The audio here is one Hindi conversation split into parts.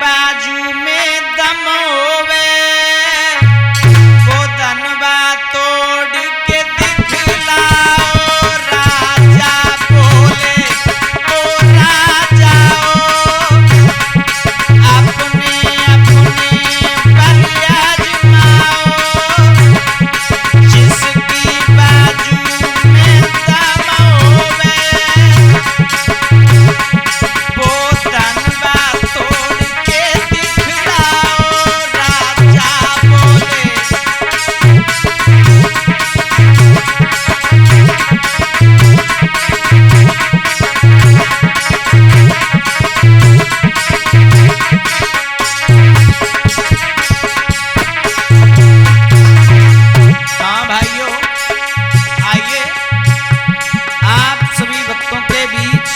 बाजू में दम होवे वो धनवा तोड़ के दिखलाओ राजा बोले ओ राजा अपने अपने बल आजमाओ जिसकी बाजू में दम होवे वो धनवा तोड़ के दिखलाओ राजा बोले। हाँ भाइयों, आइए आप सभी भक्तों के बीच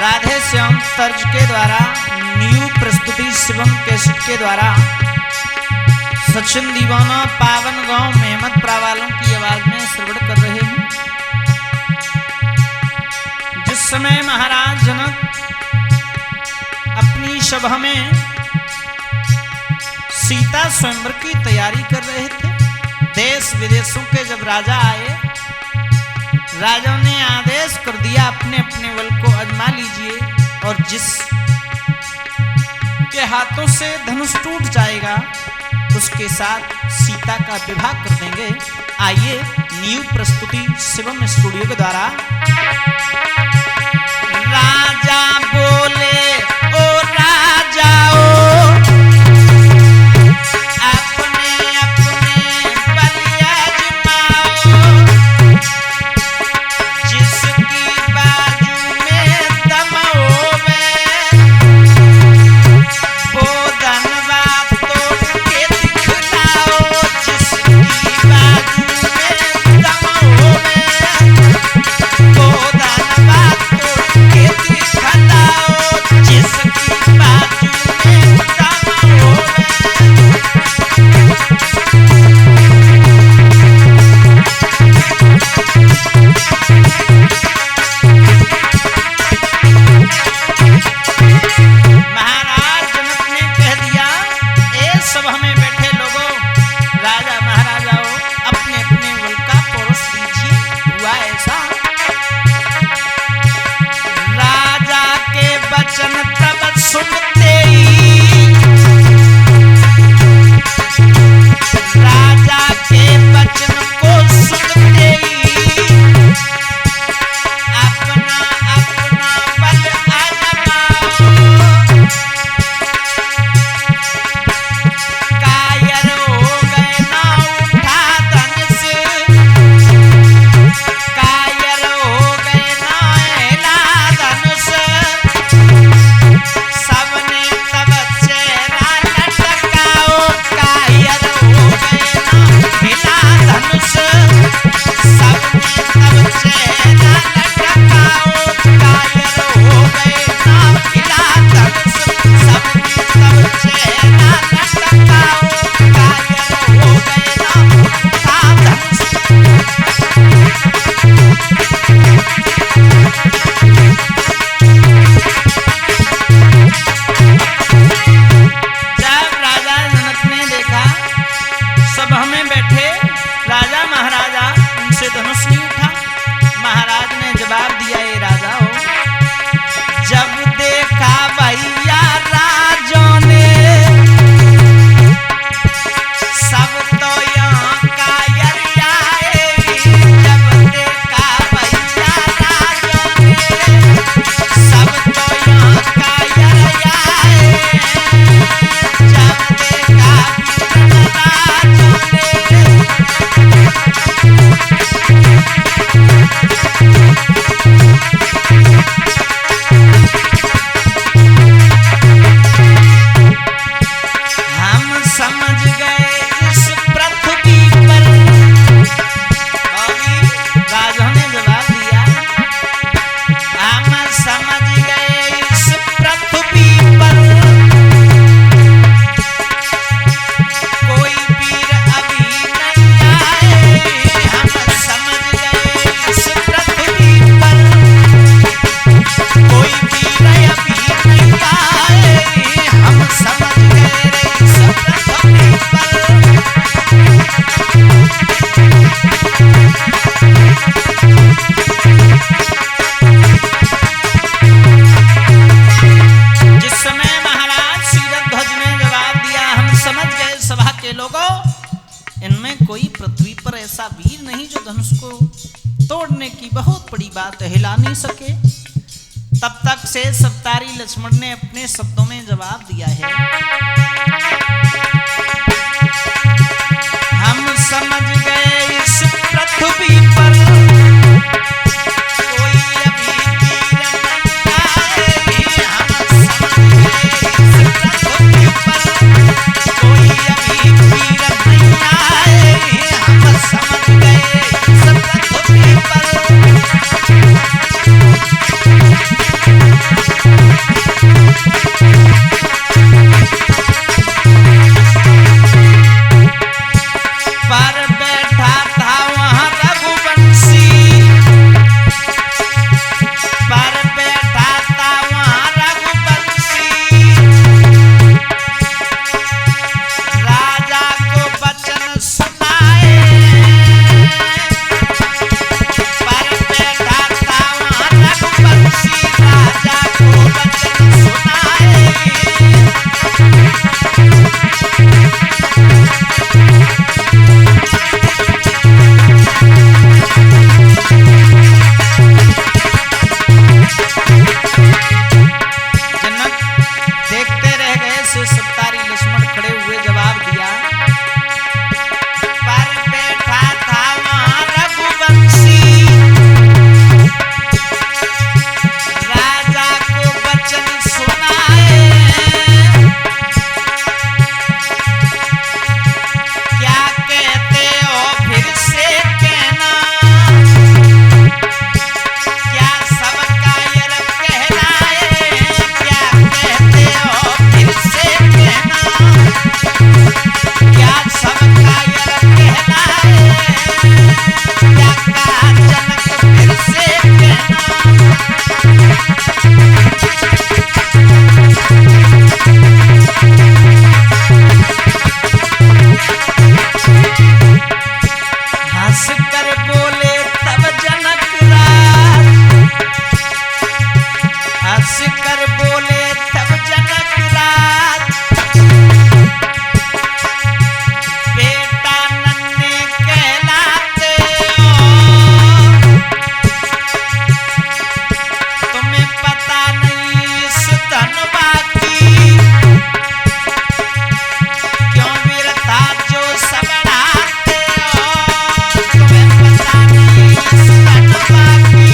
राधे श्याम तर्ज के द्वारा न्यू प्रस्तुति शिवम कैसेट के द्वारा सचिन दीवाना पावन गांव मेहमत प्रावालों की आवाज में श्रवण कर रहे हैं। जिस समय महाराज जनक अपनी सभा में सीता स्वयंवर की तैयारी कर रहे थे, देश विदेशों के जब राजा आए, राजा ने आदेश कर दिया अपने अपने बल को आजमा लीजिए और जिस के हाथों से धनुष टूट जाएगा उसके साथ सीता का विवाह कर देंगे। आइए न्यू प्रस्तुति शिवम स्टूडियो के द्वारा। राजा बोले ओ राजा अपने अपने बल आजमाओ जिसकी बाजू में दम होवे वो धनवा तोड़ के दिखलाओ जिसकी बाजू में दम होवे वो धनवा तोड़ के दिखलाओ जिसकी समझ गए रे सब पृथ्वी पर। जिस समय महाराज शीरध्वज ने जवाब दिया, हम समझ गए सभा के लोगों, इनमें कोई पृथ्वी पर ऐसा वीर नहीं जो धनुष को तोड़ने की बहुत बड़ी बात हिला नहीं सके। तब तक से सप्तारी लक्ष्मण ने अपने शब्दों में जवाब दिया है, हम समझ गए इस पृथ्वी पर कोई अभी वीर नहीं आए। हम समझ गए इस पृथ्वी पर कोई अभी वीर नहीं आए। हम समझ गए इस पृथ्वी पर। पर बैठा था वहाँ रघुवंशी, पर बैठा था वहाँ रघुवंशी, राजा को वचन सुनाए। पर बैठा था वहाँ रघुवंशी, राजा को वचन सुनाए। जनक देखते रह गए से सप्तारी लक्ष्मण खड़े हुए जवाब दिया, पर बैठा था वहाँ रघुवंशी, राजा को वचन सुनाए। क्या कहते हो फिर से कहना, क्या सबका यर कहलाए। क्या कहते हो फिर से कहना, क्या सबका यर कहलाए। क्या कहा जनक फिर से कहना। हंस कर बोले तब जनक राज, हंस कर बोले तब जनक राज, बेटा नन्हे कहलाते हो। तुम्हें पता नहीं इस धनवा की, क्यों वीरता जो सबड़ाते हो। तुम्हें पता नहीं इस धनवा की,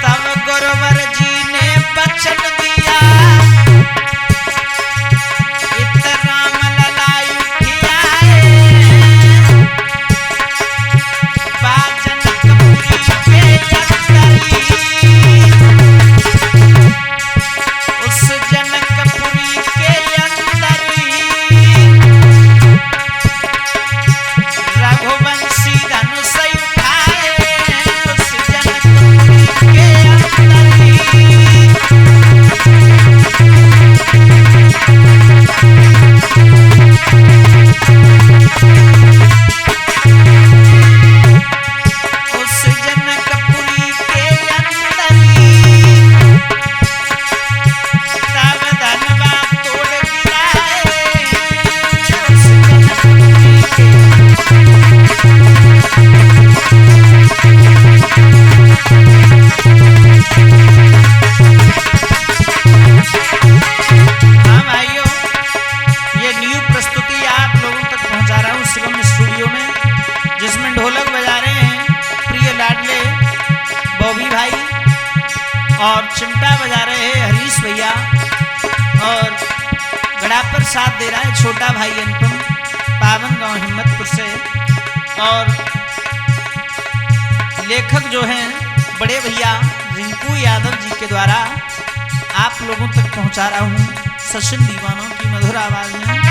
तब गुरुवर जी ने वचन दिया, इत राम ललाई उठियाए। बा जनकपुरी के अंदरी, उस जनकपुरी के अंदरी, रघुवंशी धनुष उठाए। उस जनकपुरी के अंदरी, उस जनकपुरी के अंदरी, तब धनवा तोड़ गिराए। उस जनकपुरी के हाँ भाइयों, ये न्यू प्रस्तुति आप लोगों तक पहुंचा रहा हूँ शिवम स्टूडियो में, जिसमें ढोलक बजा रहे हैं प्रिय लाडले बॉबी भाई, और चिमटा बजा रहे हैं हरीश भैया, और गड़ा पर साथ दे रहा है छोटा भाई अनुपम, पावन गांव हिम्मतपुर से। और लेखक जो हैं बड़े भैया रिंकू यादव जी के द्वारा आप लोगों तक पहुंचा रहा हूं सचिन दीवानों की मधुर आवाज में।